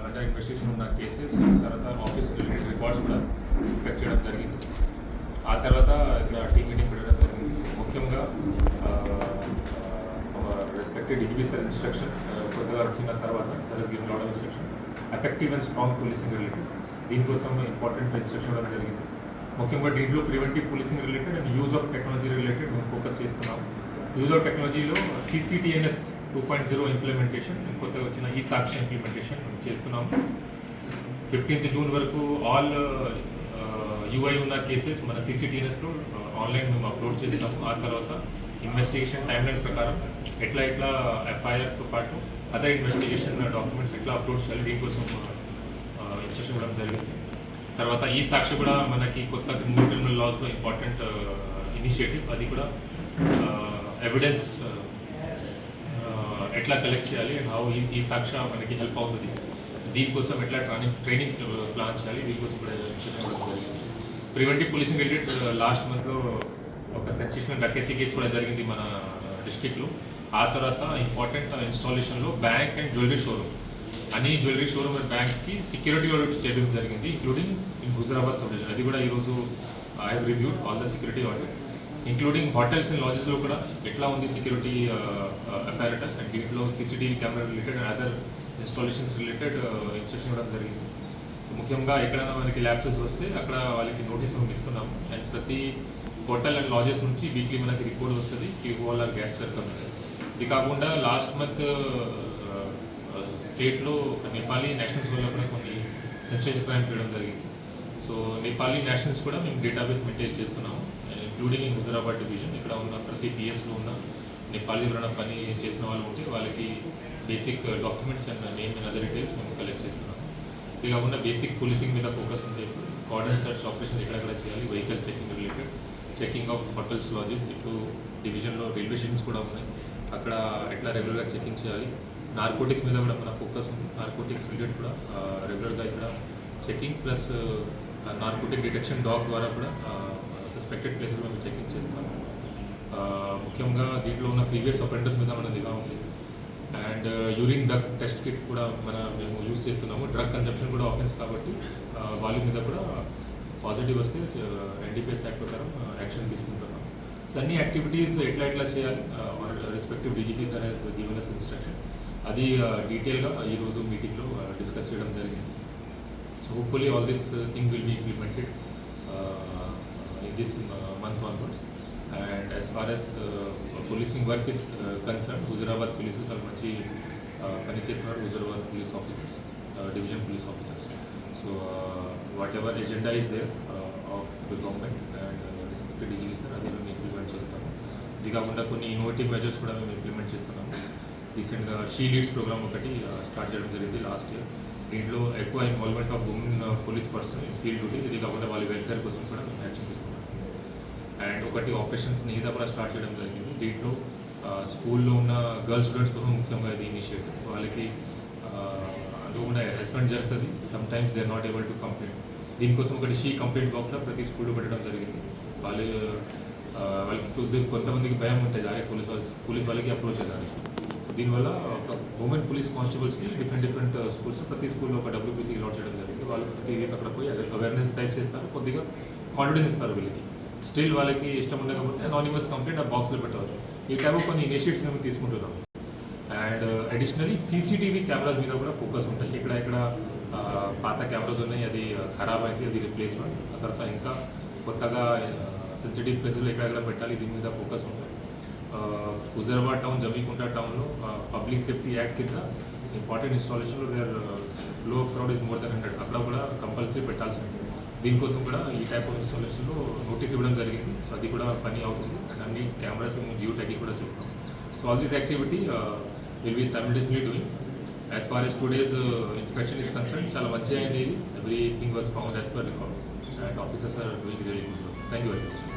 Under investigation ఉన్న cases, తర్వాత office related records కూడా ఇన్స్పెక్ట్ చేయడం జరిగింది. ఆ తర్వాత ఇక్కడ టీమ్ మీటింగ్ పెట్టడం జరిగింది. ముఖ్యంగా రెస్పెక్టెడ్ డిజిపీ సార్ ఇన్స్ట్రక్షన్ కొత్తగా వచ్చిన తర్వాత sir is given lot of instruction effective and strong policing related. దీనికోసం ఇంపార్టెంట్ ఇన్స్ట్రక్షన్ ఇవ్వడం జరిగింది. ముఖ్యంగా దీంట్లో preventive policing related and use of technology related మేము ఫోకస్ చేస్తున్నాం. యూజ్ ఆఫ్ టెక్నాలజీలో CCTNS 2.0 ఇంప్లిమెంటేషన్, కొత్తగా వచ్చిన ఈ సాక్షి ఇంప్లిమెంటేషన్ చేస్తున్నాం. 15th జూన్ వరకు ఆల్ UI ఉన్న కేసెస్ మన CCTNSలో ఆన్లైన్ మేము అప్లోడ్ చేస్తాము. ఆ తర్వాత ఇన్వెస్టిగేషన్ టైమ్ లైన్ ప్రకారం ఎట్లా FIRతో పాటు అదర్ ఇన్వెస్టిగేషన్ డాక్యుమెంట్స్ ఎట్లా అప్లోడ్ చేయాలి, దీనికోసం ఇన్స్ట్రక్షన్ ఇవ్వడం జరిగింది. తర్వాత ఈ సాక్షి కూడా మనకి కొత్త క్రిమినల్ లాస్లో ఇంపార్టెంట్ ఇనిషియేటివ్. అది కూడా ఎవిడెన్స్ ఎట్లా కలెక్ట్ చేయాలి అండ్ హౌ ఈ సాక్షి మనకి హెల్ప్ అవుతుంది, దీనికోసం ఎట్లా ట్రైనింగ్ ప్లాన్ చేయాలి, దీనికోసం కూడా ఇన్స్ట్రక్షన్ ఇవ్వడం జరిగింది. ప్రివెంటివ్ పోలీసింగ్ రిలేటెడ్ లాస్ట్ మంత్లో ఒక సెన్సేషనల్ డకెత్తి కేసు కూడా జరిగింది మన డిస్ట్రిక్ట్లో. ఆ తర్వాత ఇంపార్టెంట్ ఇన్స్టాలేషన్లో బ్యాంక్ అండ్ జ్యువెలరీ షోరూమ్, అన్ని జ్యువెలరీ షోరూమ్ అండ్ బ్యాంక్స్కి సెక్యూరిటీ ఆడిట్ చేయడం జరిగింది, including in Huzurabad sub division. అది కూడా ఈరోజు I have reviewed all the security audit, including hotels and లాడ్జెస్లో కూడా ఎట్లా ఉంది సెక్యూరిటీ అపారటస్ అండ్ దీంట్లో CCTV camera related and other installations related instruction ఇవ్వడం జరిగింది. ముఖ్యంగా ఎక్కడైనా మనకి ల్యాబ్సెస్ వస్తే అక్కడ వాళ్ళకి నోటీస్ మేము ఇస్తున్నాం. అండ్ ప్రతి హోటల్ అండ్ లాడ్జెస్ నుంచి వీక్లీ మనకి రిపోర్ట్ వస్తుంది QOR గ్యాస్ సర్కమ్. ఇది కాకుండా లాస్ట్ మంత్ స్టేట్లో నేపాలీ నేషనల్స్ వల్ల కూడా కొన్ని సెన్సేషన్ క్రైమ్ చేయడం జరిగింది. సో నేపాలీ నేషనల్స్ కూడా మేము డేటాబేస్ మెయింటైన్ చేస్తున్నాము, ఇంక్లూడింగ్ ఇన్ హుజరాబాద్ డివిజన్. ఇక్కడ ఉన్న ప్రతి PSలో ఉన్న నేపాలీ ఎవరైనా పని చేసిన వాళ్ళు ఉంటే వాళ్ళకి basic documents and name and other details మేము కలెక్ట్ చేస్తున్నాము. ఇది కాకుండా బేసిక్ పోలీసింగ్ మీద ఫోకస్ ఉంది. కార్డన్ సర్చ్ ఆపరేషన్ ఎక్కడెక్కడ చేయాలి, vehicle checking related, checking of hotels lodges, ఇప్పుడు డివిజన్లో రైల్వే స్టేషన్స్ కూడా ఉన్నాయి, అక్కడ ఎట్లా రెగ్యులర్గా చెకింగ్ చేయాలి. నార్కోటిక్స్ మీద కూడా మన ఫోకస్ ఉంది. నార్కోటిక్స్ రిలేటెడ్ కూడా రెగ్యులర్గా ఇక్కడ checking plus narcotic detection dog ద్వారా కూడా సస్పెక్టెడ్ ప్లేసెస్ మేము చెకింగ్ చేస్తాము. ముఖ్యంగా దీంట్లో ఉన్న ప్రీవియస్ అఫెండర్స్ మీద మన నిఘా ఉంది. And urine drug test kit కూడా మేము యూజ్ చేస్తున్నాము. డ్రగ్ కన్జంప్షన్ కూడా ఆఫెన్స్ కాబట్టి వాళ్ళ మీద కూడా పాజిటివ్ వస్తే NDPS యాక్ట్ ప్రకారం యాక్షన్ తీసుకుంటున్నాం. సో అన్ని యాక్టివిటీస్ ఎట్లా చేయాలి respective DGP sir has given as instruction. అది డీటెయిల్గా ఈరోజు మీటింగ్లో డిస్కస్ చేయడం జరిగింది. So hopefully all this thing will be implemented in this month onwards. And as far as policing work is concerned, Huzurabad police చాలా మంచి పని చేస్తున్నారు. Huzurabad police officers, division police officers. So whatever agenda is there of the government and respected DGP sir, అది మేము implement చేస్తాము. ఇది కాకుండా కొన్ని ఇన్నోవేటివ్ మెజర్స్ కూడా మేము ఇంప్లిమెంట్ చేస్తున్నాము. రీసెంట్గా షీ లీడ్స్ ప్రోగ్రామ్ ఒకటి స్టార్ట్ చేయడం జరిగింది లాస్ట్ ఇయర్. దీంట్లో ఎక్కువ involvement of women police person in field duty. ఇది కాకుండా వాళ్ళ వెల్ఫేర్ కోసం కూడా మేము యాక్షన్ తీసుకున్నాం. అండ్ ఒకటి ఆపరేషన్స్ నీదా కూడా స్టార్ట్ చేయడం జరిగింది. దీంట్లో స్కూల్లో ఉన్న గర్ల్స్ స్టూడెంట్స్ కోసం ముఖ్యంగా ఇది ఇనిషియేటివ్. వాళ్ళకి అందులో కూడా హెరాస్మెంట్ జరుగుతుంది, some times they are not able to complaint. దీనికోసం ఒకటి షీ కంప్లైంట్ బాక్స్లో ప్రతి స్కూల్లో పెట్టడం జరిగింది. వాళ్ళకి కొంతమందికి భయం ఉంటుంది, అరే పోలీస్ వాళ్ళకి అప్రోచ్ అవుతారు. దీనివల్ల ఒక ఉమెన్ పోలీస్ కానిస్టేబుల్స్కి డిఫరెంట్ స్కూల్స్, ప్రతి స్కూల్లో ఒక WPC అలాట్ చేయడం జరిగింది. వాళ్ళు ప్రతి వీక్ అక్కడ పోయి అవేర్నెస్ ఎక్సర్సైజ్ చేస్తారు, కొద్దిగా కాన్ఫిడెన్స్ ఇస్తారు వీళ్ళకి. స్టిల్ వాళ్ళకి ఇష్టం ఉండకపోతే అనానిమస్ కంప్లైంట్ ఆ బాక్స్లో పెట్టవచ్చు. ఈ టైప్ ఆఫ్ కొన్ని ఇనిషియేటివ్స్ మేము తీసుకుంటున్నాం. అండ్ అడిషనలీ CCTV కెమెరాస్ మీద కూడా ఫోకస్ ఉంటుంది. ఇక్కడ పాత కెమెరాస్ ఉన్నాయి, అది ఖరాబ్ అయింది, అది రిప్లేస్మెంట్. ఆ తర్వాత ఇంకా కొత్తగా సెన్సిటివ్ ప్లేసెస్లో ఎక్కడెక్కడ పెట్టాలి, దీని మీద ఫోకస్ ఉంటుంది. హుజరాబాద్ టౌన్, జమీకుంట టౌన్లో పబ్లిక్ సేఫ్టీ యాక్ట్ కింద ఇంపార్టెంట్ ఇన్స్టాలేషన్లో where flow of crowd is more than 100, అక్కడ కూడా కంపల్సరీ పెట్టాల్సి ఉంటుంది. దీనికోసం కూడా ఈ టైప్ ఆఫ్ ఇన్స్టాలేషన్లో నోటీస్ ఇవ్వడం జరిగింది. సో అది కూడా పని అవుతుంది. అండ్ అన్ని కెమెరాస్ మేము జియో ట్యాగింగ్ కూడా చేస్తాం. So all this activity will be simultaneously doing. As far as today's inspection is concern, చాలా మంచిగా అయింది. Everything was found as per record and officers are doing really good. Thank you very much.